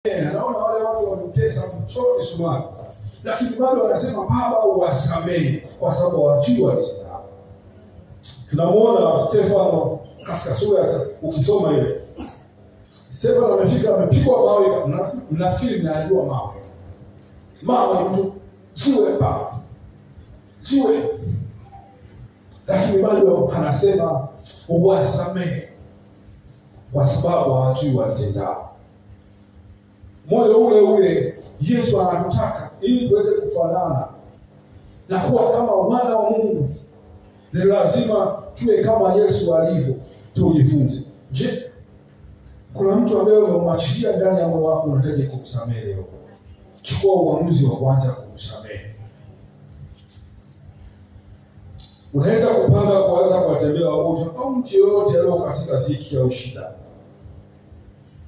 Naona wale watu wamtesa mchoro Ismail, lakini bado wanasema Baba uwasamehe kwa sababu wajua walitenda. Tunamuona Stefano katika sura ukisoma ile. Stefano amepigwa mawe, mnafikiri mnajua mawe. Mawe mtu jiwe pa. Jiwe. Lakini bado anasema uwasamehe kwa sababu hawajui walitenda. Moyo ule ule Yesu anataka ili tuweze kufanana na kuwa kama wana wa Mungu. Ni lazima tuwe kama Yesu alivyo, tujifunze. Je, kuna mtu ambaye umemwachilia ndani ya moyo wako unataka kumsamehe leo? Chukua uamuzi wa kwanza kumsamehe. Unaweza kupanga kuanza kuwatembea wagonjwa au mtu yoyote leo katika ziki au shida.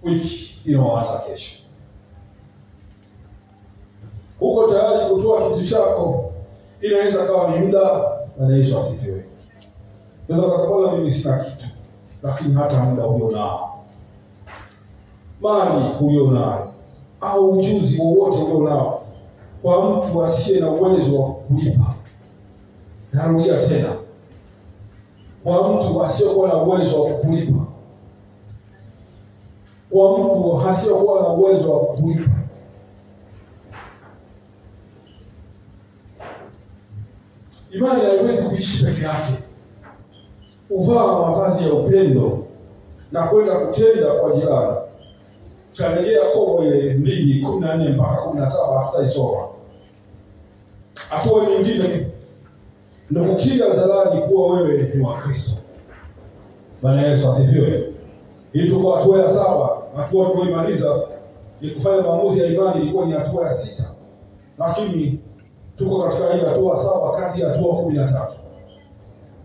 Wiki inaanza kesho. Uko tayari kutoa kitu chako? Inaweza kawa ni muda, na Yesu asifiwe. Unaweza kusema mimi sina kitu, lakini hata muda huyo nao. Mali huyo nao. Au ujuzi wowote huyo nao. Kwa mtu asiye na uwezo wa kulipa. Narudia tena. Kwa mtu asiyokuwa na uwezo wa kulipa. Kwa mtu asiyokuwa na uwezo wa kulipa. Imani haiwezi kuishi peke yake. Uvaa mavazi ya upendo na kwenda kutenda kwa jirani. Tutarejea Yakobo ile 2:14 mpaka 17 tutaisoma. Hatua nyingine ndio kukiri hadharani kuwa wewe ni wa Kristo. Bwana Yesu asifiwe. Hii tuko hatua ya 7, hatua tuliyomaliza ni kufanya maamuzi ya imani, ilikuwa ni hatua ya 6. Lakini tuko katika hii hatua 7 kati ya hatua 13.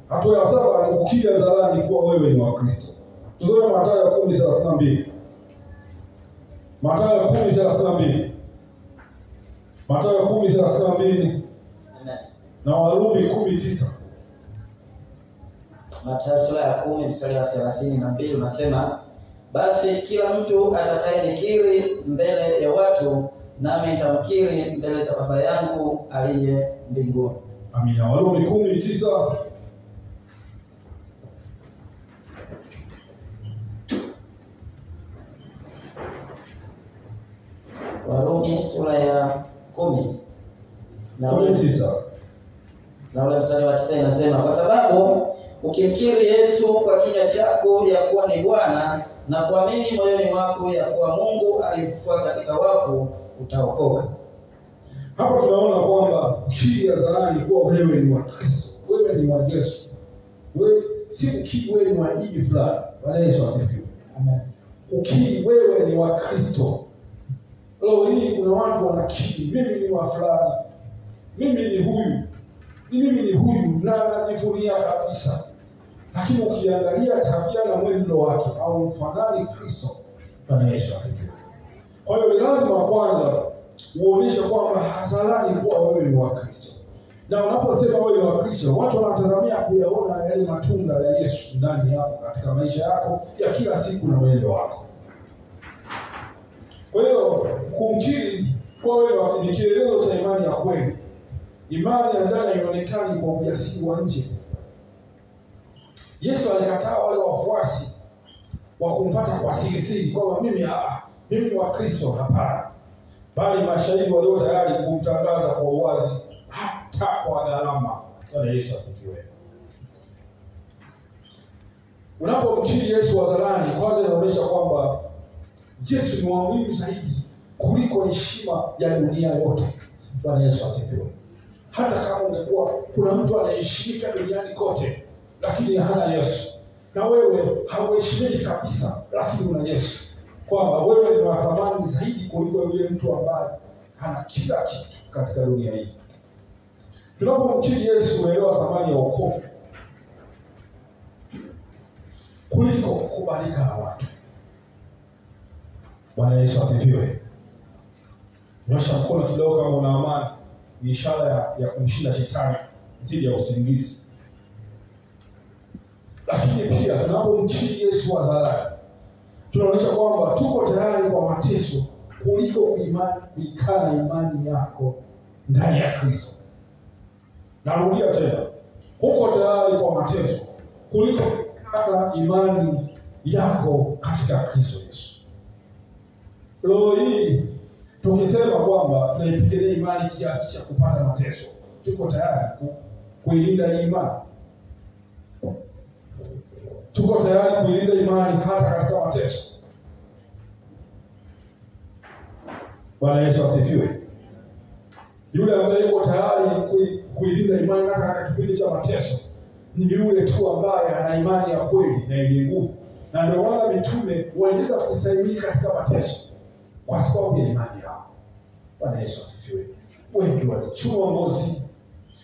Hatua ya 7 ni kukiri hadharani kuwa wewe ni wa Kristo. Tusome Mathayo 10:32. Mathayo 10:32. Mathayo 10:32. Na Warumi 10:9. Mathayo sura ya 10 mstari wa 32 unasema, basi kila mtu atakayenikiri mbele ya watu, nami nitamkiri mbele za Baba yangu aliye mbinguni. Amina. Warumi 10:9. Warumi sura ya 10 na 9. Na ule mstari wa 9 inasema, kwa sababu ukimkiri Yesu kwa kinywa chako ya kuwa ni Bwana na kuamini moyoni mwako ya kuwa Mungu alimfufua katika wafu, utaokoka. Hapa tunaona kwamba kukiri hadharani kuwa wewe ni wa Kristo, wewe ni wa Yesu. Wewe si kukiri wewe ni wa dini fulani. Bwana Yesu asifiwe. Amen. Kukiri wewe ni wa Kristo. Leo hii kuna watu wanakiri mimi ni wa fulani. Mimi ni huyu. Mimi ni huyu na najivunia kabisa. Lakini ukiangalia tabia na mwendo wake au mfanani Kristo. Bwana Yesu asifiwe. Kwa hiyo ni lazima kwanza uoneshe kwamba hadharani kuwa wewe ni wa Kristo. Na unaposema wewe ni wa Kristo, watu wanatazamia kuyaona yale matunda ya Yesu ndani yako katika maisha yako ya kila siku na mwendo wako. Kwa hiyo kumkiri kwa wewe ni kielelezo cha imani ya kweli. Imani ya ndani inaonekana kwa ujasiri wa nje. Yesu alikataa wale wafuasi wa kumfuata kwa siri kwamba mimi ni wa Kristo, hapana. Bali mashahidi walio tayari kumtangaza kwa uwazi hata kwa gharama. Bwana Yesu asifiwe. Unapomkiri Yesu hadharani, kwanza inaonyesha kwamba Yesu ni wa muhimu zaidi kuliko heshima ya dunia yote. Bwana Yesu asifiwe. Hata kama ungekuwa kuna mtu anaheshimika duniani kote lakini hana Yesu, na wewe hauheshimiki kabisa lakini una Yesu, kwamba wewe ni wa thamani zaidi kuliko yule mtu ambaye hana kila kitu katika dunia hii. Tunapomkiri Yesu unaelewa thamani ya wokovu kuliko kubalika na watu. Bwana Yesu asifiwe. Nyosha mkono kidogo kama una amani. Ni ishara ya kumshinda shetani dhidi ya usingizi. Lakini pia tunapomkiri Yesu hadharani, tunaonyesha kwamba tuko tayari kwa mateso kuliko kuikana imani yako ndani ya Kristo. Narudia tena, uko tayari kwa mateso kuliko kuikana imani yako katika Kristo Yesu. Leo hii tukisema kwamba tunaipigania imani kiasi cha kupata mateso, tuko tayari kuilinda imani? Tuko tayari kuilinda imani hata katika mateso? Bwana Yesu asifiwe. Yule ambaye yuko tayari kuilinda imani hata katika kipindi cha mateso ni yule tu ambaye ana imani ya kweli na yenye nguvu. Na ndio maana mitume waliweza kustahimili katika mateso kwa sababu ya imani yao. Bwana Yesu asifiwe. Wengi walichomwa ngozi,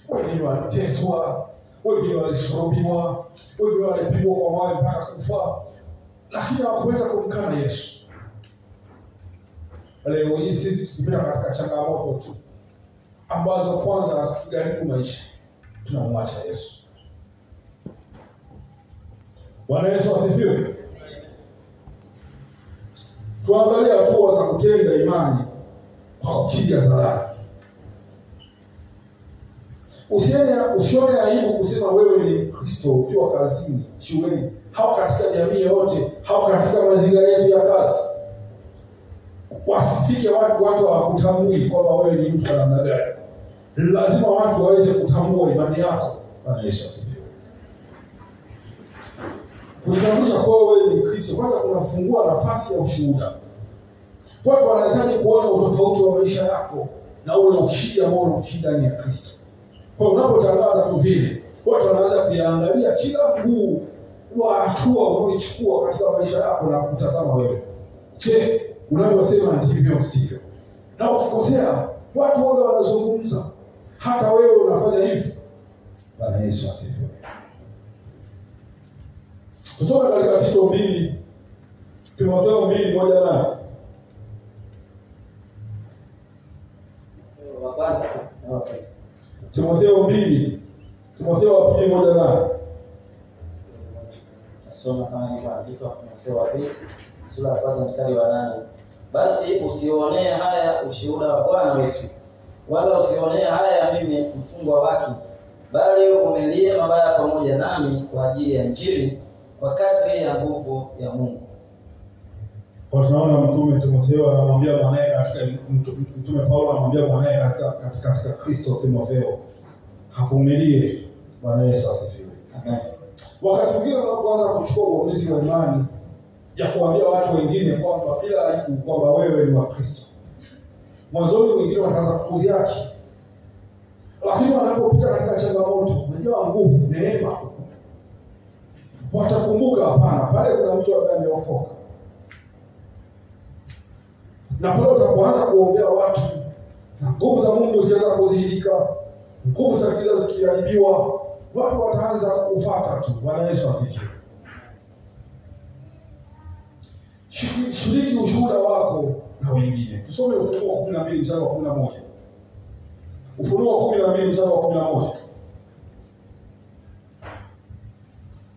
wengi waliteswa, wengi walisulubiwa, wengi walipigwa kwa mawe mpaka kufa, lakini hawakuweza kumkana Yesu. Leo hii sisi tukipita katika changamoto tu ambazo kwanza hazitugharimu maisha, tunamwacha Yesu. Bwana Yesu asifiwe. Tuangalie hatua za kutenda imani kwa kupiga zalala. Usione aibu kusema wewe ni Kristo ukiwa kazini, shuleni, au katika jamii yote, au katika mazingira yetu ya kazi. Wasifike watu hawakutambui kwamba wewe ni mtu wa namna gani. Lazima watu waweze kutambua imani yako. Bwana Yesu asifiwe. Kutambulisha kwa wewe ni Kristo kwanza kunafungua nafasi ya ushuhuda. Watu wanahitaji kuona utofauti wa maisha yako na ule ukija ndani ya Kristo. Kwa unapotangaza tu vile, watu wanaanza kuangalia kila mguu wa hatua unaochukua katika maisha yako na kutazama wewe. Je, unavyosema ndivyo sivyo? Na ukikosea, watu wote wanazungumza. Hata wewe unafanya hivyo. Bwana Yesu asifiwe. Tusome katika Tito 2, Timotheo 2:1-8. Wa kwanza. Okay. Timotheo 2:1-8. Nasoma kama ilivyoandikwa Timotheo 2 sura ya 1 mstari wa 8. Basi usionee haya ushuhuda wa Bwana wetu, wala usionee haya mimi mfungwa wake, bali uvumilie mabaya pamoja nami kwa ajili ya Injili, kwa kadri ya nguvu ya Mungu. Kwa tunaona mtume Timotheo anamwambia mwanae katika mtume Paulo anamwambia mwanae katika Kristo Timotheo havumilie. Bwana Yesu asifiwe. Amen. Wakati mwingine unapoanza kuchukua uamuzi wa imani ya kuambia watu wengine kwamba bila aibu kwamba wewe ni wa Kristo, mwanzoni wengine wanaanza kukuziaki, lakini wanapopita katika changamoto, unajua nguvu, neema, watakumbuka hapana, pale kuna mtu ambaye ameokoka. Na pale utapoanza kuombea watu na nguvu za Mungu zianza kuzihidika, nguvu za giza zikiharibiwa, watu wataanza kufuata tu. Bwana Yesu asifiwe. Shiriki ushuhuda wako na wengine. Tusome Ufunuo 12:11. Ufunuo 12:11.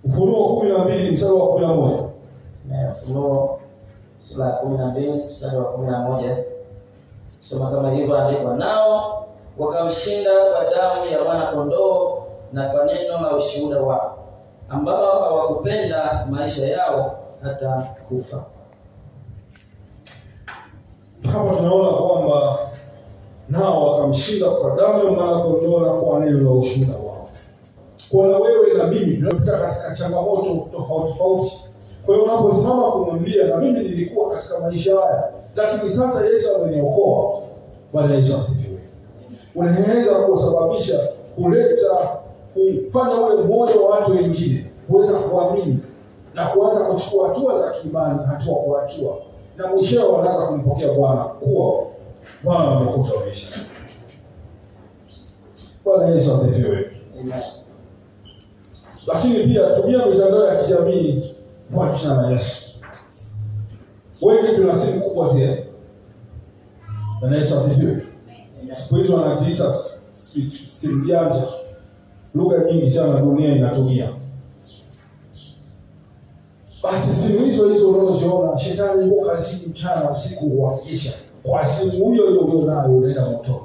Ufunuo 12:11. Na Ufunuo sura ya 12 mstari wa 11. Soma kama ilivyoandikwa, nao wakamshinda kwa damu ya mwana kondoo na kwa neno la ushuhuda wao, ambao hawakupenda maisha yao hata kufa. Hapa tunaona kwamba nao wakamshinda kwa damu ya mwana kondoo na kwa neno la ushuhuda wao. Kwa na wewe na mimi tunapita katika changamoto tofauti. Kwa hiyo unaposimama kumwambia na mimi nilikuwa katika maisha haya, lakini sasa Yesu ameniokoa. Bwana Yesu asifiwe. Unaweza kusababisha kufanya ule mmoja wa watu wengine kuweza kuamini na kuanza kuchukua hatua za kiimani, hatua kwa hatua, na mwisho wanaanza kumpokea Bwana kuwa Bwana amekufa maisha. Bwana Yesu asifiwe. Amen. Lakini pia tumia mitandao ya kijamii kwa jina la Yesu. Wengi tuna simu kubwa zile. Bwana Yesu asifiwe. Siku hizo wanaziita simu janja. Lugha nyingi sana dunia inatumia. Basi simu hizo unazoziona, shetani yuko kazini mchana usiku kuhakikisha kwa simu hiyo hiyo ulionayo unaenda motoni.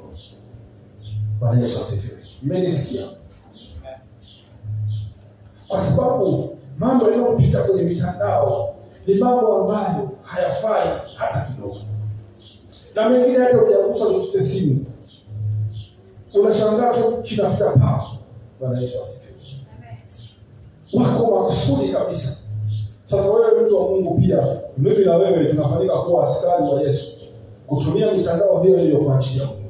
Bwana Yesu asifiwe. Mmenisikia? Kwa sababu mambo yanayopita kwenye mitandao ni mambo ambayo hayafai hata kidogo. Na mengine hata hujagusa chochote simu, unashangaa tu kinapita paa. Bwana Yesu asifiwe. Wako makusudi kabisa. Sasa wewe mtu wa Mungu pia, mimi na wewe tunafanyika kuwa askari wa Yesu, kutumia mitandao hiyo hiyo kwa ajili ya Mungu.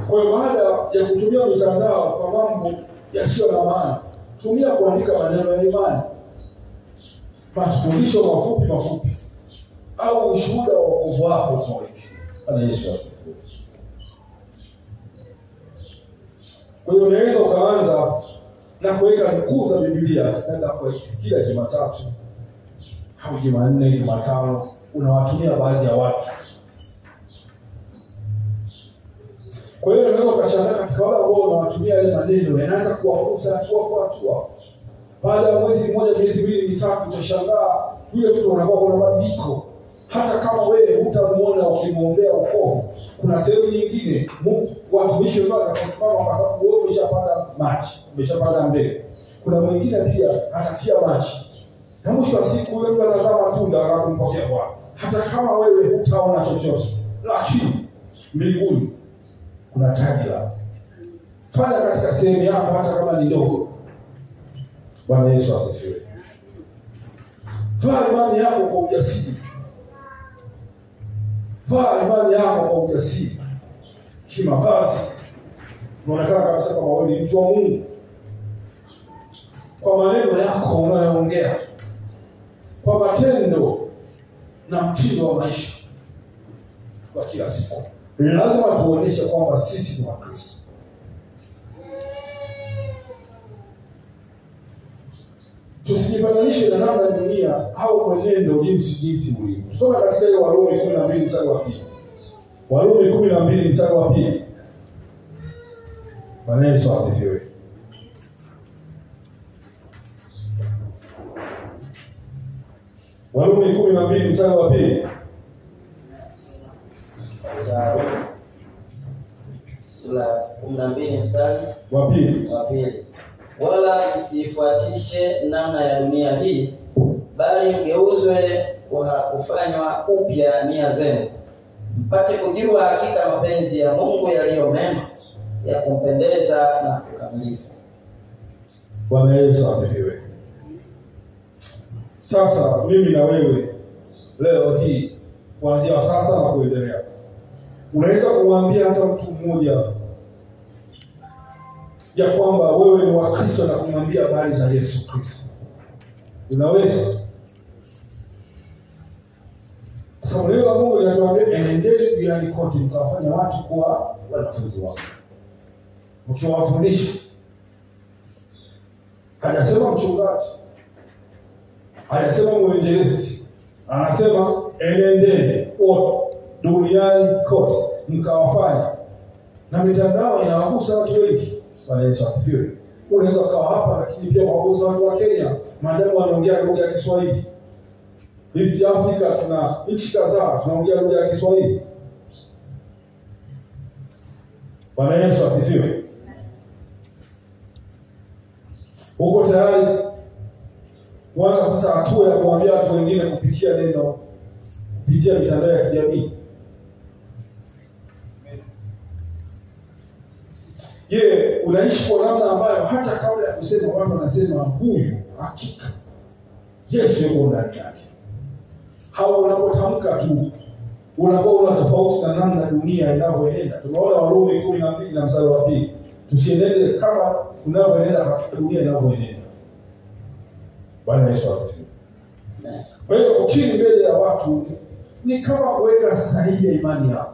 Kwa baada ya kutumia mitandao kwa mambo yasiyo na maana, tumia kuandika maneno ya imani, mafundisho mafupi au ushuhuda wa wokovu wako kwa wengine. Bwana Yesu asifiwe. Kwa hiyo unaweza ukaanza na kuweka nukuu za Biblia naenda kwa kila Jumatatu au Jumanne, Jumatano, unawatumia baadhi ya watu. Kwa hiyo unaweza ukashangaa katika wale ambao unawatumia yale maneno yanaanza kuwagusa hatua kwa hatua. Baada ya mwezi mmoja, miezi miwili, mitatu, utashangaa yule mtu anakuwa kuna mabadiliko. Hata kama wewe hutamuona ukimwombea wokovu, kuna sehemu nyingine Mungu watumishi wao watasimama kwa sababu wewe umeshapata maji, umeshapata mbele. Kuna mwingine pia atatia maji. Na mwisho wa siku yule mtu anazaa matunda anakumpokea Bwana. Hata kama wewe hutaona chochote, lakini mbinguni kuna taji la. Fanya katika sehemu yako hata kama ni ndogo. Bwana Yesu asifiwe. Vaa imani yako kwa ujasiri. Vaa imani yako kwa ujasiri. Kimavazi unaonekana kabisa kama wewe ni mtu wa Mungu. Kwa maneno yako unayoongea, kwa matendo na mtindo wa maisha kwa kila siku, lazima tuoneshe kwamba sisi ni Wakristo. Tusijifananishe na namna dunia au mwenendo jinsi ulivyo. Tusome katika ile Warumi 12 mstari wa 2. Warumi 12 mstari wa 2. Bwana Yesu asifiwe. Warumi 12 mstari wa 2. Sura 12 mstari wa 2. Wala msifuatishe namna ya dunia hii, bali mgeuzwe kwa kufanywa upya nia zenu, mpate kujua hakika mapenzi ya Mungu yaliyo mema, ya kumpendeza na kukamilifu. Bwana Yesu asifiwe. Sasa mimi na wewe leo hii kuanzia sasa na kuendelea, unaweza kumwambia hata mtu mmoja ya kwamba wewe ni wa Kristo na kumwambia habari za Yesu Kristo. Unaweza. Sasa leo Mungu anatuambia enendeni duniani kote mkawafanya watu kuwa wanafunzi wake. Mkiwafundisha. Hajasema mchungaji. Hajasema mwinjilisti. Anasema enendeni duniani kote mkawafanya. Na mitandao inawagusa watu wengi. Bwana Yesu asifiwe. Unaweza ukawa hapa lakini pia kuwagusa watu wa Kenya, maadamu wanaongea lugha ya Kiswahili. East Africa tuna nchi kadhaa tunaongea lugha ya Kiswahili. Bwana Yesu asifiwe. Uko tayari kuanza sasa hatua ya kuambia watu wengine kupitia neno, kupitia mitandao ya kijamii? Je, unaishi kwa namna ambayo hata kabla ya kusema watu wanasema huyu hakika Yesu yuko ndani yake? Hao unapotamka tu unakuwa una tofauti na namna dunia inavyoenda. Tunaona Warumi 12 na mstari wa 2. Tusiendelee kama unavyoenda katika dunia inavyoenda. Bwana Yesu asifiwe. Kwa hiyo ukiri mbele ya watu ni kama kuweka sahihi ya imani yako.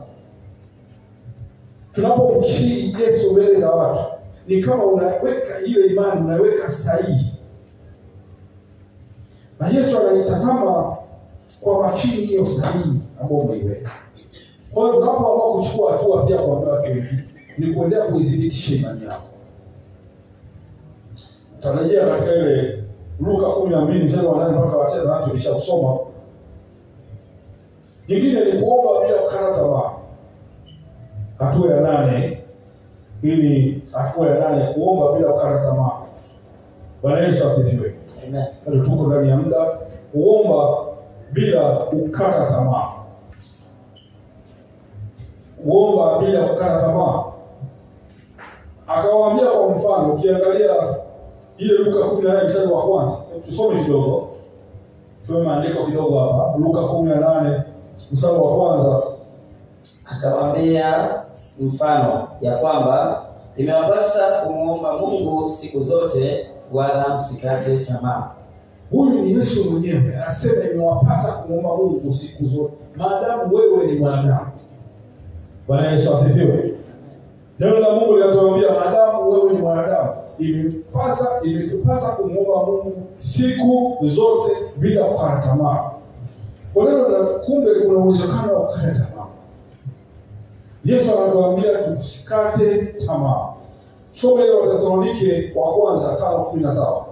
Tunapomkiri Yesu mbele za watu ni kama unaweka ile imani, unaweka sahihi. Na Yesu ananitazama kwa makini hiyo sahihi ambayo umeiweka. Kwa hiyo tunapoamua kuchukua hatua pia kwa watu wengine ni kuendelea kuidhibitisha imani yako. Tarejea katika ile Luka 12 mstari wa 8 mpaka wa 9 na tulishasoma. Nyingine ni kuomba bila kukata tamaa. Hatua ya 8, ili hatua ya 8 kuomba bila kukata tamaa. Bwana Yesu asifiwe. Amen. Bado tuko ndani ya muda. Kuomba bila kukata tamaa. Kuomba bila kukata tamaa. Akawaambia kwa mfano, ukiangalia ile Luka 18 mstari wa kwanza, tusome kidogo. Tusome maandiko kidogo hapa. Luka 18 mstari wa kwanza. Akawaambia mfano ya kwamba imewapasa kumuomba Mungu siku zote, wala msikate tamaa. Huyu ni Yesu mwenyewe anasema imewapasa kumuomba Mungu siku zote, maadamu wewe ni mwanadamu. Bwana Yesu asifiwe. Neno la Mungu linatuambia maadamu wewe ni mwanadamu, imetupasa kumuomba Mungu siku zote bila kukata tamaa. Kwa neno la kumbe kuna uwezekano wa kukata tamaa. Yesu anatuambia tusikate tamaa. Soma ile Wathesalonike wa kwanza 5:17.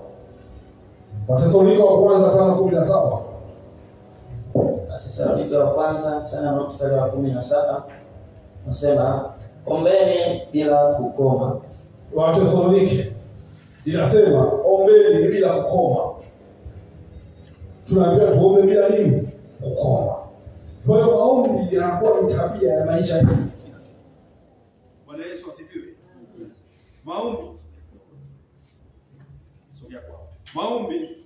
Wathesalonike wa kwanza 5:17. Wathesalonike wa kwanza sana mstari wa 17. Nasema ombeni bila kukoma. Wathesalonike inasema ombeni bila kukoma. Tunaambiwa tuombe bila nini? Kukoma. Kwa hiyo maombi yanakuwa ni tabia ya maisha yetu. Bwana Yesu asifiwe. Maombi. Sogea kwa. Maombi.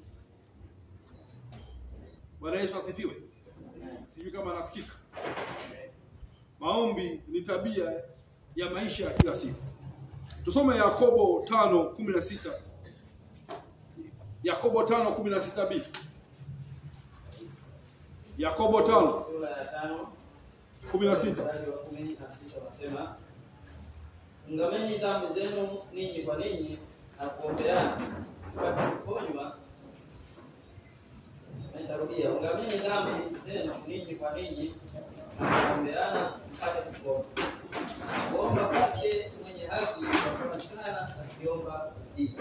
Bwana Yesu asifiwe. Sijui kama nasikika. Maombi ni tabia ya maisha ya kila siku. Tusome Yakobo 5:16. Yakobo 5:16b. Yakobo 5 sura ya 5:16. mstari wa 16 nasema ungameni dhambi zenu ninyi kwa ninyi na kuombeana mpate kuponywa. Nitarudia, ungameni dhambi zenu ninyi kwa ninyi na kuombeana mpate kuponywa. Kuomba kwake mwenye haki kwa sana akiomba bidii.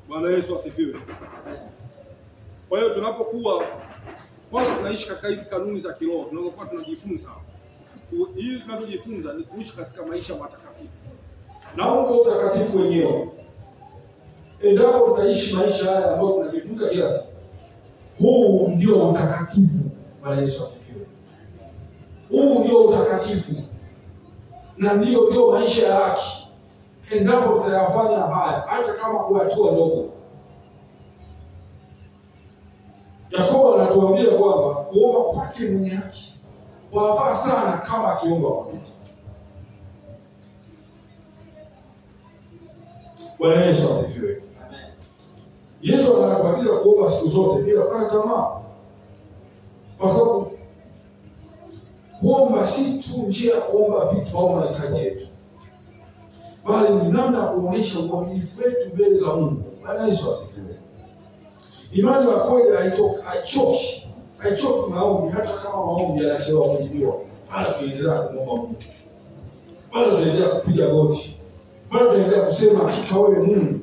Bwana Yesu asifiwe. Kwa hiyo tunapokuwa kwanza tunaishi katika hizi kanuni za kiroho, tunapokuwa tunajifunza. Hili tunachojifunza ni kuishi katika maisha matakatifu. Na huo utakatifu wenyewe. Endapo tutaishi maisha haya ambayo tunajifunza kila siku, huu ndio utakatifu. Bwana Yesu asifiwe. Huu ndio utakatifu. Na ndio maisha ya haki. Endapo tutayafanya haya, hata kama kwa hatua ndogo. Yakobo anatuambia kwamba kuomba kwake mwenye haki wafaa sana kama akiomba kwa bidii. Bwana Yesu asifiwe. Amen. Yesu anatuagiza kuomba siku zote bila kukata tamaa. Kwa sababu kuomba si tu njia ya kuomba vitu au mahitaji yetu, bali ni namna ya kuonyesha uaminifu wetu mbele za Mungu. Bwana Yesu asifiwe. Imani ya kweli haichoki maombi, hata kama maombi yanachelewa kujibiwa. Bado tunaendelea kumwomba Mungu. Bado tunaendelea kupiga goti. Bado tunaendelea kusema hakika wewe Mungu.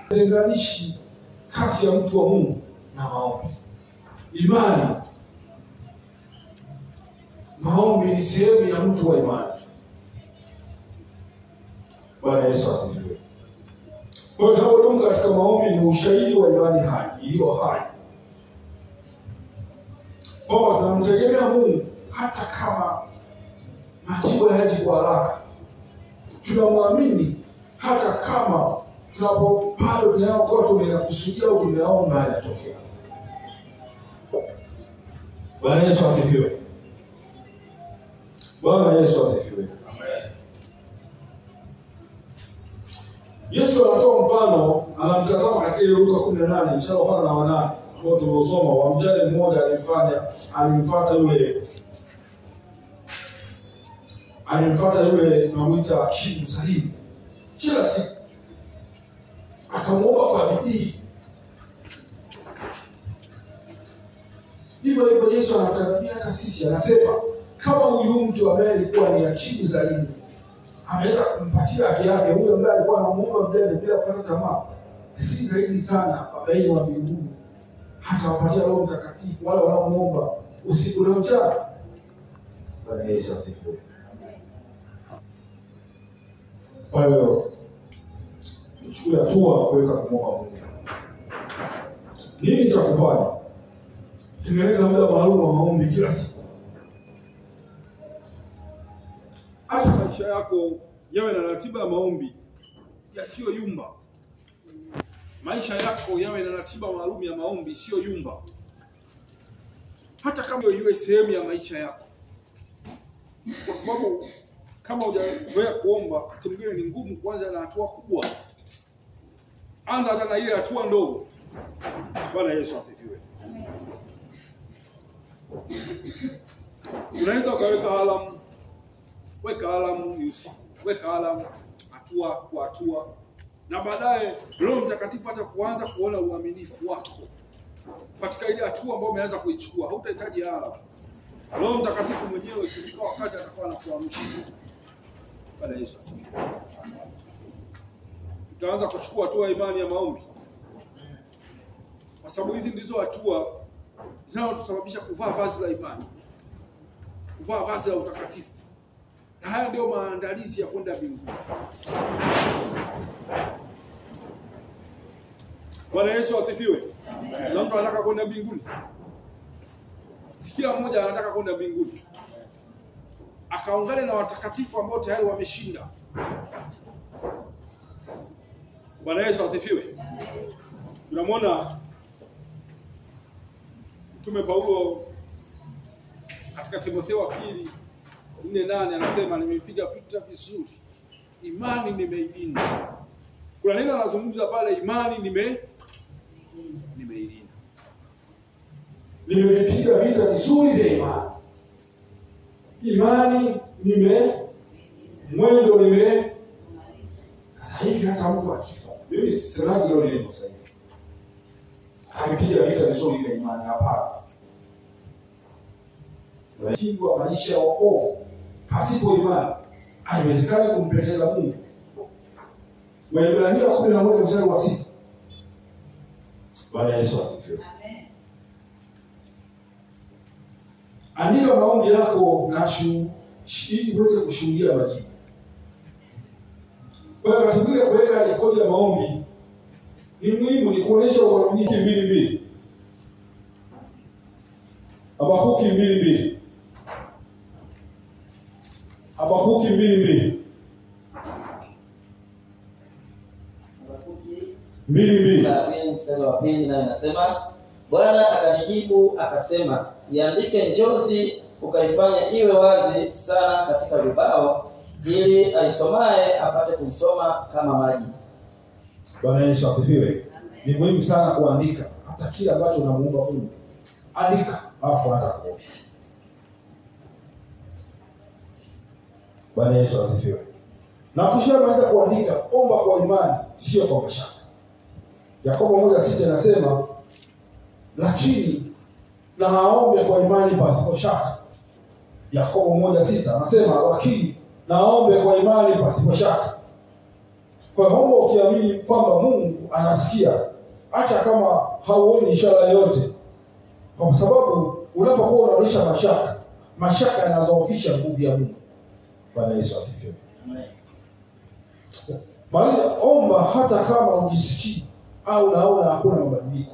Tenganishi kati ya mtu wa Mungu na maombi. Maombi ni sehemu ya mtu wa imani. Bwana Yesu asifiwe. Kwa hiyo tunapotoka katika maombi ni ushahidi wa imani hai, iliyo hai. Kwamba tunamtegemea Mungu hata kama majibu hayaji kwa haraka. Tunamwamini hata kama bado tunayokuwa tumeyakusudia au tumeyaomba hayatokea. Bwana Yesu asifiwe. Bwana Yesu asifiwe. Amen. Yesu anatoa mfano, anamtazama katika ile Luka 18 mstari wa 8 ambao tumeusoma, wa mjane mmoja alimfuata yule tunamwita akibu zaidi kila siku, akamuomba kwa bidii. Hivyo Yesu anatazamia hata sisi, anasema kama huyu mtu ambaye alikuwa ni akibu zaidi ameweza kumpatia haki yake, huyo ambaye alikuwa anamuomba mjane bila kukata tamaa, si zaidi sana Baba yenu wa mbinguni hata wapatia Roho Mtakatifu wale wanaomuomba usiku na mchana. Bwana Yesu asifiwe. Kwa hiyo tuchukue hatua kuweza kumwomba Mungu. Nini cha kufanya? Tengeneza muda maalum wa maombi kila siku. Acha maisha yako yawe na ratiba ya maombi yasiyoyumba. Maisha yako yawe na ratiba maalum ya maombi isiyoyumba. Hata kama iwe sehemu ya maisha yako. Kwa sababu kama hujazoea kuomba, wakati mwingine ni ngumu kuanza na hatua kubwa. Anza hata na ile hatua ndogo. Bwana Yesu asifiwe. Amen. Unaweza ukaweka alamu. Weka alamu ni usiku. Weka alamu hatua kwa hatua. Na baadaye Roho Mtakatifu hata kuanza kuona uaminifu wako katika ile hatua ambayo umeanza kuichukua. Hautahitaji alamu. Roho Mtakatifu mwenyewe ikifika wakati atakuwa anakuamsha. Bwana Yesu asifiwe. Tutaanza kuchukua hatua ya imani ya maombi. Kwa sababu hizi ndizo hatua zinazotusababisha kuvaa vazi la imani. Kuvaa vazi la utakatifu. Na haya ndio maandalizi ya kwenda mbinguni. Bwana Yesu asifiwe. Amen. Na mtu anataka kwenda mbinguni. Si kila mmoja anataka kwenda mbinguni. Akaungane na watakatifu ambao tayari wameshinda. Bwana Yesu asifiwe. Amen. Tunamwona Mtume Paulo katika Timotheo wa pili 4:8 anasema nimepiga vita vizuri. Imani nimeilinda. Kuna neno anazungumza pale, imani nimeilinda. Nimepiga vita vizuri vya imani. Imani mwendo sasa hivi hata mtu akifa. Mimi sisemaji leo neno sahihi. Amepiga vita vizuri vya imani hapa. Msingi wa maisha ya wokovu pasipo imani haiwezekani kumpendeza Mungu. Waebrania 11:6. Bwana Yesu asifiwe. Amen. Andika maombi yako na ili uweze kushuhudia majibu. Kwa hiyo wakati ule kuweka rekodi ya maombi ni muhimu, ni kuonesha uaminifu 2:2. Habakuki 2:2. Habakuki 2:2. Mstari wa pili na inasema Bwana akanijibu akasema, iandike njozi ukaifanya iwe wazi sana katika vibao, ili aisomaye apate kuisoma kama maji. Bwana Yesu asifiwe. Ni muhimu sana kuandika hata kile ambacho unamuomba Mungu. Andika alafu anza kuomba. Bwana Yesu asifiwe. Na ukishamaliza kuandika, omba kwa imani, sio kwa mashaka. Yakobo 1:6 anasema lakini na aombe kwa imani pasipo shaka. Yakobo 1:6 anasema lakini na aombe kwa imani pasipo shaka. Kwa hiyo ukiamini kwamba Mungu anasikia hata kama hauoni ishara yoyote. Kwa sababu unapokuwa unaonyesha mashaka yanadhoofisha nguvu ya Mungu. Bwana Yesu asifiwe. Amen. Maliza omba hata kama ujisikii au unaona hakuna mabadiliko.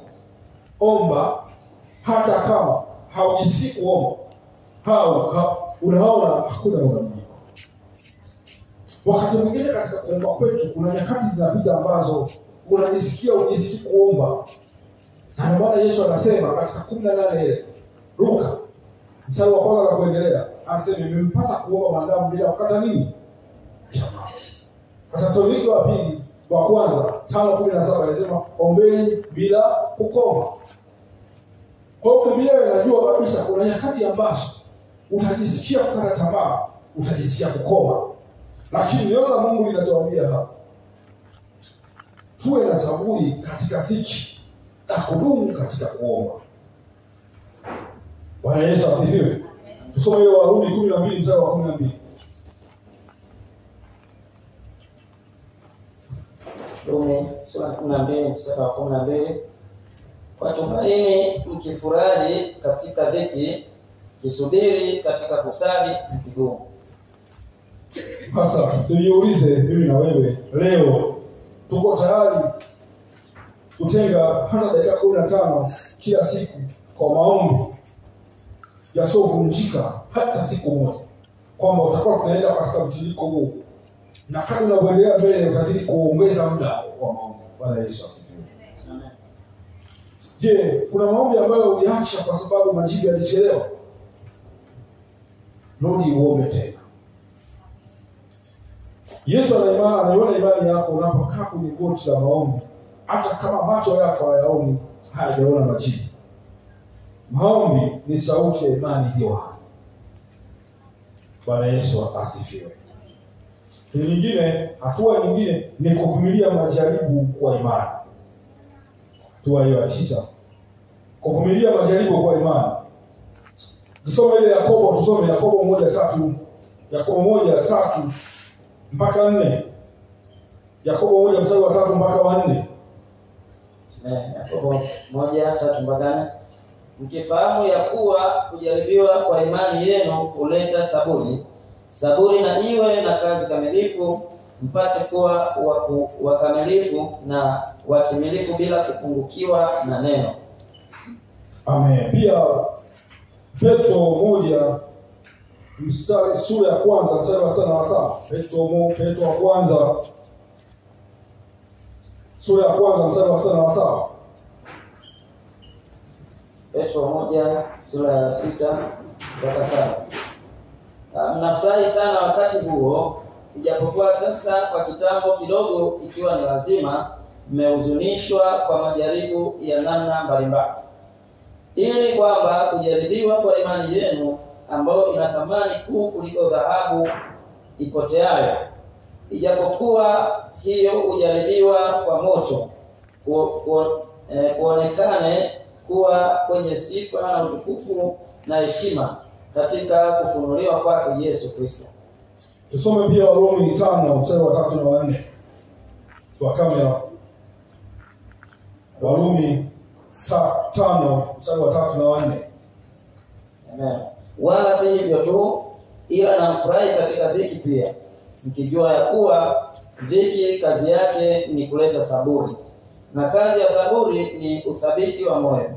Omba hata kama haujisikii kuomba. Unaona hakuna mabadiliko. Wakati mwingine katika kuomba kwetu kuna nyakati zinapita ambazo unajisikia ujisikii kuomba. Na Bwana Yesu anasema katika 18 Luka mstari wa kwanza na kuendelea, anasema imempasa kuomba wanadamu bila kukata nini? Tamaa. Wathesalonike wa pili wa kwanza 5:17 anasema ombeni bila kukoma. Kwa hiyo Biblia inajua kabisa kuna nyakati ambazo utajisikia kukata tamaa, utajisikia kukoma. Lakini neno la Mungu linatuambia hapa, tuwe na saburi katika dhiki na kudumu katika kuomba. Bwana Yesu asifiwe. Tusome Warumi 12 mstari wa 12. Warumi sura 12 mstari wa 12. Kwa tumaini mkifurahi katika dhiki, kisubiri katika kusali kigumu. Sasa tujiulize mimi na wewe leo, tuko tayari kutenga hata dakika 15 kila siku kwa maombi yasiyovunjika hata siku moja, kwamba utakuwa tunaenda katika mtiririko huu, na kadri unavyoendelea mbele utazidi kuongeza muda wa maombi. Bwana Yesu asifiwe. Amen. Je, kuna maombi ambayo uliacha kwa sababu majibu yalichelewa? Rudi uombe tena. Yesu anaiona imani yako unapokaa kwenye goti la maombi, hata kama macho yako hayaoni, hayajaona majibu. Maombi ni sauti ya imani iliyo hai. Bwana Yesu asifiwe. Hatua nyingine ni kuvumilia majaribu kwa imani. Hatua hiyo ya 9. Kuvumilia majaribu kwa imani. Tusome ile Yakobo, tusome Yakobo 1:3. Yakobo 1:3 mpaka 4. Yakobo 1:3 mpaka 4. Yakobo 1:3 mpaka 4. Mkifahamu ya kuwa kujaribiwa kwa imani yenu huleta saburi. Saburi na iwe na kazi kamilifu, mpate kuwa wakamilifu na watimilifu bila kupungukiwa na neno. Amen. Pia Petro 1 sura ya kwanza mstari wa 7. Petro wa kwanza sura ya kwanza mstari wa 7. Petro 1 sura ya 6 mpaka 7. Mnafurahi sana wakati huo, ijapokuwa sasa kwa kitambo kidogo, ikiwa ni lazima, mmehuzunishwa kwa majaribu ya namna mbalimbali, ili kwamba kujaribiwa kwa imani yenu, ambayo ina thamani kuu kuliko dhahabu ipoteayo, ijapokuwa hiyo hujaribiwa kwa moto, kuonekane kuwa kwenye sifa na utukufu na heshima katika kufunuliwa kwake Yesu Kristo. Tusome pia Warumi 5 mstari wa 3 na 4. Kwa kamera. Warumi 5 mstari wa 3 na 4. Amen. Wala si hivyo tu, ila namfurahi katika dhiki pia, mkijua ya kuwa dhiki kazi yake ni kuleta saburi, na kazi ya saburi ni uthabiti wa moyo,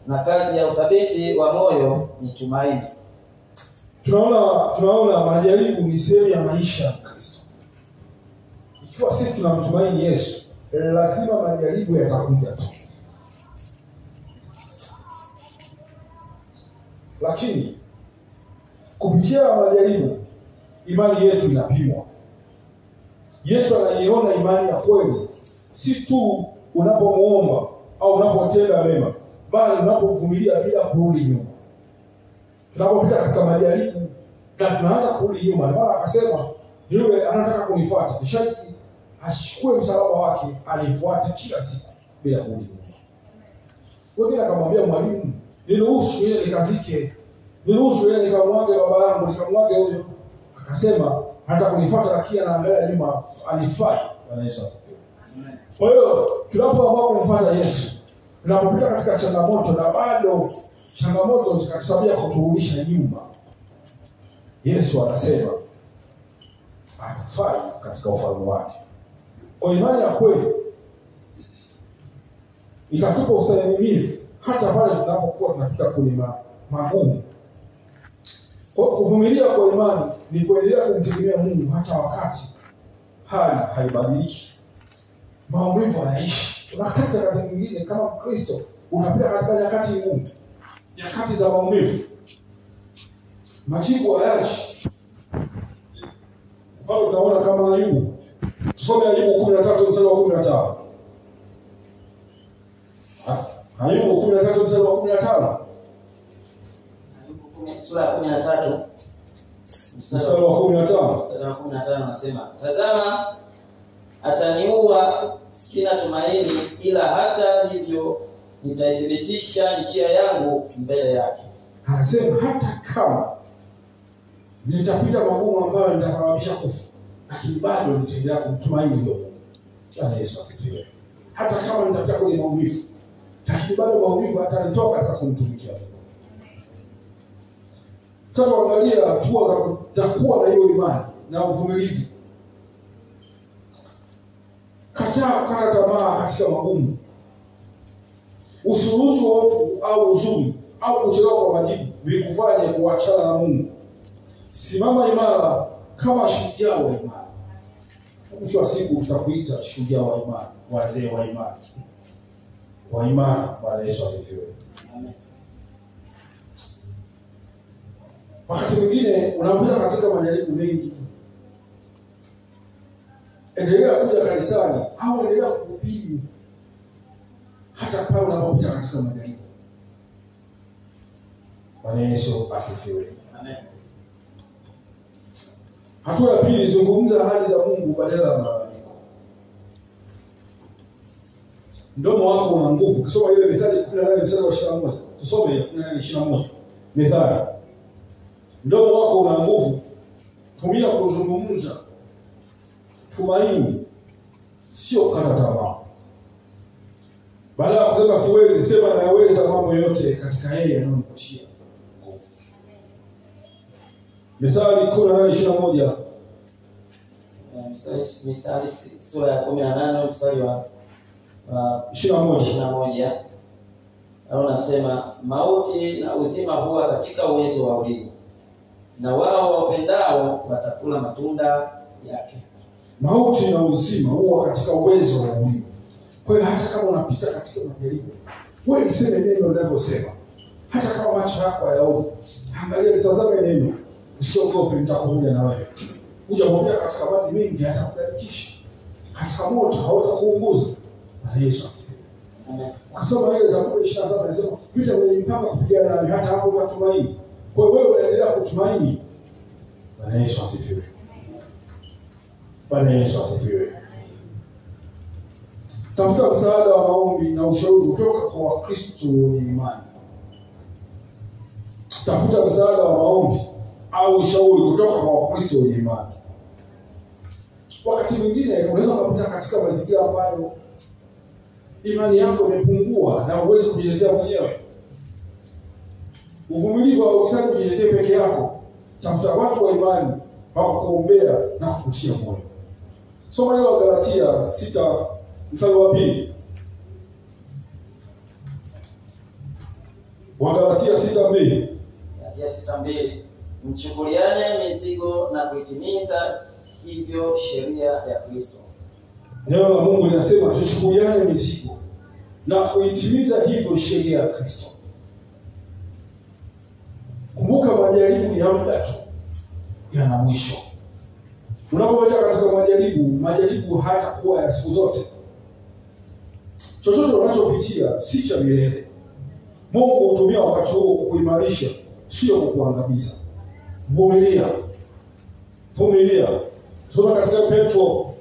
na kazi ya uthabiti wa moyo ni tumaini. Tunaona majaribu ni sehemu ya maisha ya Kristo. Ikiwa sisi tunamtumaini Yesu, lazima majaribu yatakuja tu. Lakini kupitia majaribu imani yetu inapimwa. Yesu anaiona imani ya kweli si tu unapomuomba au unapotenda mema, bali unapovumilia bila kurudi nyuma. Tunapopita katika majaribu na tunaanza kurudi nyuma, na Bwana akasema yule anataka kunifuata kisharti ashikue msalaba wake alifuate kila siku bila kurudi nyuma. Wengine akamwambia mwalimu, niruhusu yeye nikazike, niruhusu yeye nikamwage baba yangu, nikamwage huyo. Akasema hata kunifuata lakini anaangalia nyuma anifai. Bwana Yesu asifiwe. Kwa hiyo tunapoamua kumfuata Yesu, tunapopita katika changamoto na bado changamoto zikatusababisha kuturudisha nyuma, Yesu anasema atufai katika ufalme wake. Kwa imani ya kweli itatupa ustahimilivu hata pale tunapokuwa tunapita kwenye magumu. Kwa kuvumilia kwa imani ni kuendelea kumtegemea Mungu hata wakati hali haibadiliki, maumivu yanaishi. Unakata wakati mwingine kama Kristo unapita katika nyakati ngumu, nyakati za maumivu, majibu hayaji. Mfano tunaona kama Ayubu. Tusome Ayubu 13 mstari wa 15. Ayubu 13 mstari wa 15. Ayubu sura ya 13 mstari wa 15. Mstari wa 15 anasema, tazama ataniua, sina tumaini, ila hata hivyo nitaithibitisha njia yangu mbele yake. Anasema hata kama nitapita magumu ambayo nitasababisha kufa, lakini bado nitaendelea kumtumaini huyo. Bwana Yesu asifiwe. Hata kama nitapita kwenye maumivu, lakini bado maumivu hatanitoka katika kumtumikia. Tutaangalia hatua za kuwa na hiyo imani na uvumilivu. Kataa kukata tamaa katika magumu. Usiruhusu hofu au huzuni au kuchelewa kwa majibu vikufanye kuachana na Mungu. Simama imara kama shujaa wa imani. Mwisho wa siku tutakuita shujaa wa imani, wazee wa imani. Wa imani. Bwana Yesu asifiwe. Amen. Wakati mwingine unapita katika majaribu mengi, endelea kuja kanisani au endelea kuhubiri hata pale unapopita katika majaribu. Bwana Yesu asifiwe. Amen. Hatua ya pili, zungumza ahadi za Mungu badala ya malalamiko. Mdomo wako una nguvu. Ukisoma ile Mithali 18:21, tusome 18:21. Mithali. Mdomo wako una nguvu. Tumia kuzungumza tumaini, sio kukata tamaa. Badala ya kusema siwezi, sema naweza mambo yote katika yeye anayonipatia nguvu. Mithali 18:21. Mithali sura ya 18 mstari wa 21. Au nasema mauti na uzima huwa katika uwezo wa ulimi, na wao wapendao watakula matunda yake. Mauti na uzima huwa katika uwezo wa ulimi. Kwa hiyo hata kama unapita katika majaribu, wewe liseme neno linavyosema. Hata kama macho yako hayaoni, angalia, litazame neno. Usiogope, nitakuja na wewe. Kuja kupita katika maji mengi hata kugarikisha. Katika moto hautakuunguza. Na Yesu asifiwe. Amen. Ukisoma ile Zaburi 27 inasema vita vyenye mpaka kupigana nami, hata hapo unatumaini. Kwa hiyo wewe unaendelea kutumaini. Na Yesu asifiwe. Bwana Yesu asifiwe. Tafuta msaada wa maombi na ushauri kutoka kwa Wakristo wenye imani. Tafuta msaada wa maombi au ushauri kutoka kwa Wakristo wenye imani. Wakati mwingine unaweza kupita katika mazingira ambayo imani yako imepungua na uwezo kujitetea mwenyewe. Uvumilivu hautaki kujitetea peke yako. Tafuta watu wa imani wa kuombea na kukutia moyo. Soma leo Galatia 6 mstari wa 2. Galatia 6:2. Galatia 6:2. Mchukuliane mizigo na kuitimiza hivyo sheria ya Kristo. Neno la Mungu linasema tuchukuliane mizigo na kuitimiza hivyo sheria ya Kristo. Kumbuka majaribu ya muda tu yana mwisho. Unapopita katika majaribu hata kuwa ya siku zote. Chochote unachopitia si cha milele. Mungu hutumia wakati huo kukuimarisha, sio kukuangamiza. Vumilia. Soma katika Petro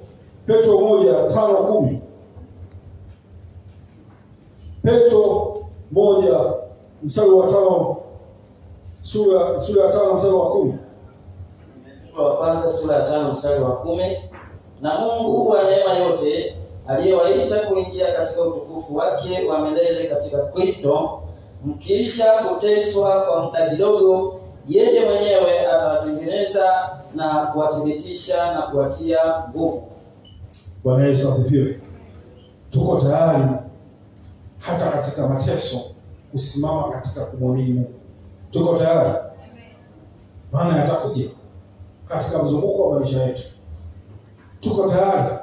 1:5-10. Petro 1 mstari wa 5, sura ya 5 mstari wa 10. Petro wa kwanza sura ya 5 mstari wa 10. Na Mungu wa neema yote aliyewaita kuingia katika utukufu wake wa milele katika Kristo, mkiisha kuteswa kwa muda kidogo, yeye mwenyewe atawatengeneza na kuwathibitisha na kuwatia nguvu. Bwana Yesu asifiwe. Tuko tayari hata katika mateso kusimama katika kumwamini Mungu. Tuko tayari. Maana yatakuja katika mzunguko wa maisha yetu. Tuko tayari.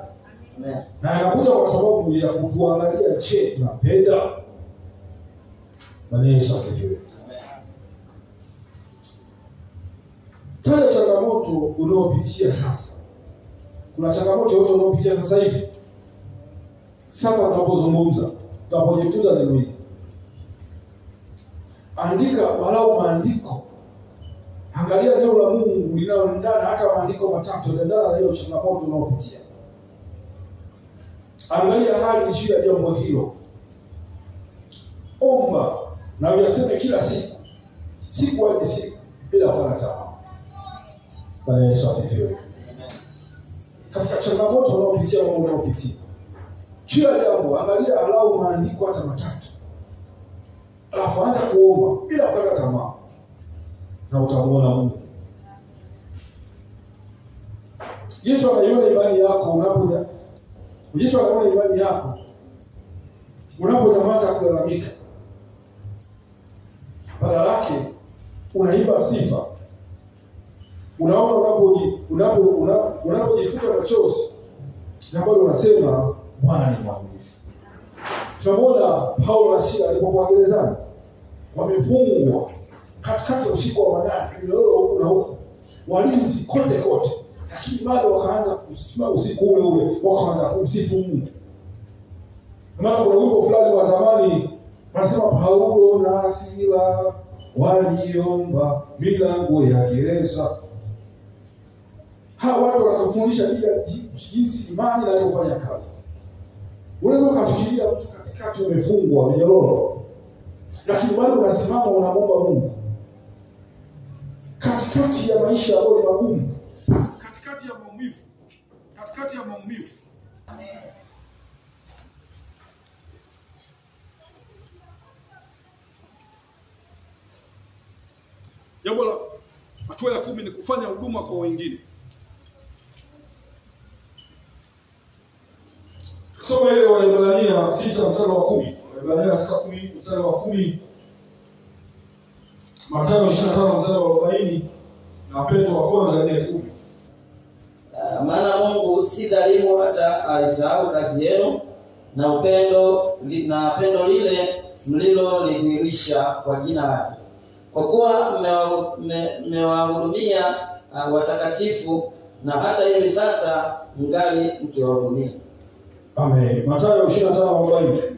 Amen. Na yanakuja kwa sababu ya kutuangalia, je, tunapenda? Bwana Yesu asifiwe. Amen. Taja changamoto unaopitia sasa. Kuna changamoto yote unaopitia sasa hivi. Sasa tunapozungumza, tunapojifunza neno hili, andika walau maandiko. Angalia neno la Mungu linaloendana, hata maandiko matatu yanaendana na hiyo changamoto unaopitia. Angalia hali juu ya jambo hilo. Omba na uyaseme kila siku hadi siku, bila kukata tamaa. Bwana Yesu asifiwe. Katika changamoto unaopitia au unaopitia, kila jambo angalia alau maandiko hata matatu. Alafu anza kuomba bila kukata tamaa. na utamuona Mungu. Yesu anaiona imani yako unapoja. Yesu anaona imani yako unaponyamaza kulalamika. Badala yake unaimba sifa. Unaona unapojifuta machozi na bado unasema Bwana ni mwaminifu. Tunaona Paulo na Sila walipokuwa gerezani, wamefungwa katikati ya usiku wa manane, minyororo huko na huko, walinzi kote kote, lakini bado wakaanza kusimama usiku ule ule, wakaanza kumsifu Mungu. Maana kuna wimbo fulani wa zamani wanasema Paulo na Sila waliomba milango ya gereza. Hawa watu wanatufundisha jinsi imani inavyofanya kazi. Unaweza kufikiria mtu katikati umefungwa minyororo, lakini bado unasimama unamwomba Mungu. Katikati ya maisha ambayo ni magumu, katikati ya maumivu. Amen. Jambo la hatua ya 10 ni kufanya huduma kwa wengine. Soma ile Waebrania 6 mstari wa 10. Waebrania 6 mstari wa 10. Mathayo 25 mstari wa 40 na Petro wa kwanza 4:10. Maana Mungu si dhalimu hata aisahau kazi yenu na pendo lile mlilolidhihirisha kwa jina lake. Kwa kuwa mmewahudumia watakatifu na hata hivi sasa mngali mkiwahudumia. Amen. Mathayo 25:40.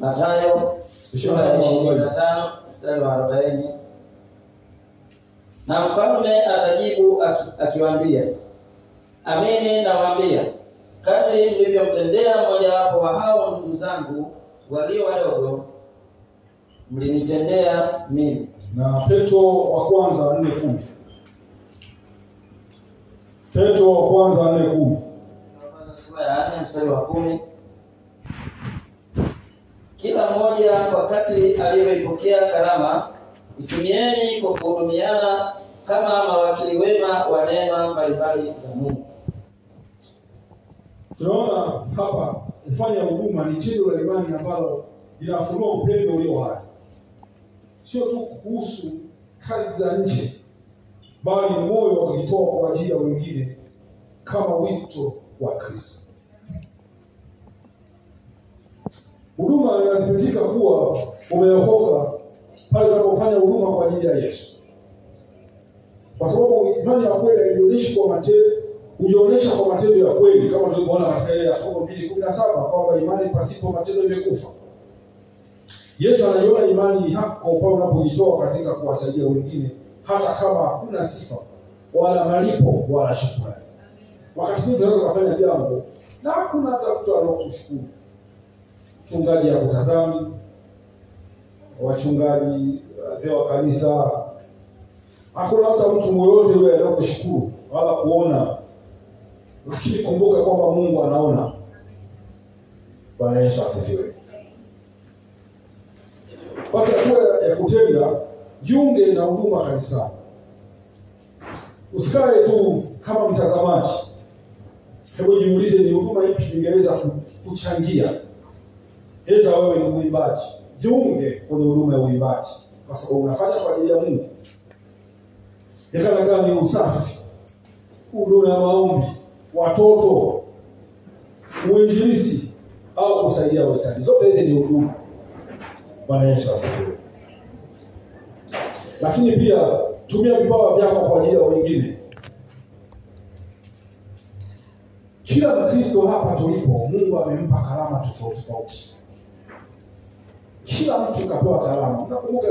Mathayo 25 mstari wa 40. Na mfalme atajibu akiwaambia, amini nawaambia, kadri mlivyomtendea mmoja wapo wa hao ndugu zangu walio wadogo, mlinitendea mimi. Na Petro wa kwanza 4:10. Petro wa kwanza 4:10. Sura ya 4 mstari wa 10. Kila mmoja kwa kadri alivyoipokea karama, itumieni kwa kuhudumiana kama mawakili wema wa neema mbalimbali za Mungu. Tunaona hapa kufanya huduma ni tendo la imani ambalo linafunua upendo ulio hai. Sio tu kuhusu kazi za nje, bali ni moyo wa kujitoa kwa ajili ya wengine kama wito wa Kristo. Huduma inathibitika kuwa umeokoka pale unapofanya huduma kwa ajili ya Yesu. Kwa sababu imani ya kweli hujionyesha kwa matendo ya kweli, kama tulivyoona katika ile Yakobo 2:17 kwamba imani pasipo matendo imekufa. Yesu anaiona imani yako pale unapojitoa katika kuwasaidia wengine hata kama hakuna sifa wala malipo wala shukrani. Wakati mwingine unaweza kufanya jambo na hakuna hata mtu anakushukuru. Mchungaji akutazami, wachungaji, wazee wa kanisa, hakuna hata mtu mmoja yule anakushukuru wala kuona. Lakini kumbuka kwamba Mungu anaona. Bwana Yesu asifiwe. Basi hatua ya kutenda, jiunge na huduma kanisani. Usikae tu kama mtazamaji. Hebu jiulize ni huduma ipi ningeweza kuchangia. Eza wewe ni mwimbaji, jiunge kwenye huduma ya uimbaji kwa sababu unafanya kwa ajili ya Mungu. Yakana ni usafi, huduma ya maombi, watoto, uinjilisti au kusaidia wahitaji. Zote hizi ni huduma. Bwana Yesu asifiwe. Lakini pia tumia vipawa vyako kwa ajili ya wengine. Kila Mkristo hapa tulipo, Mungu amempa karama tofauti tofauti. Kila mtu kapewa karama. Nakumbuka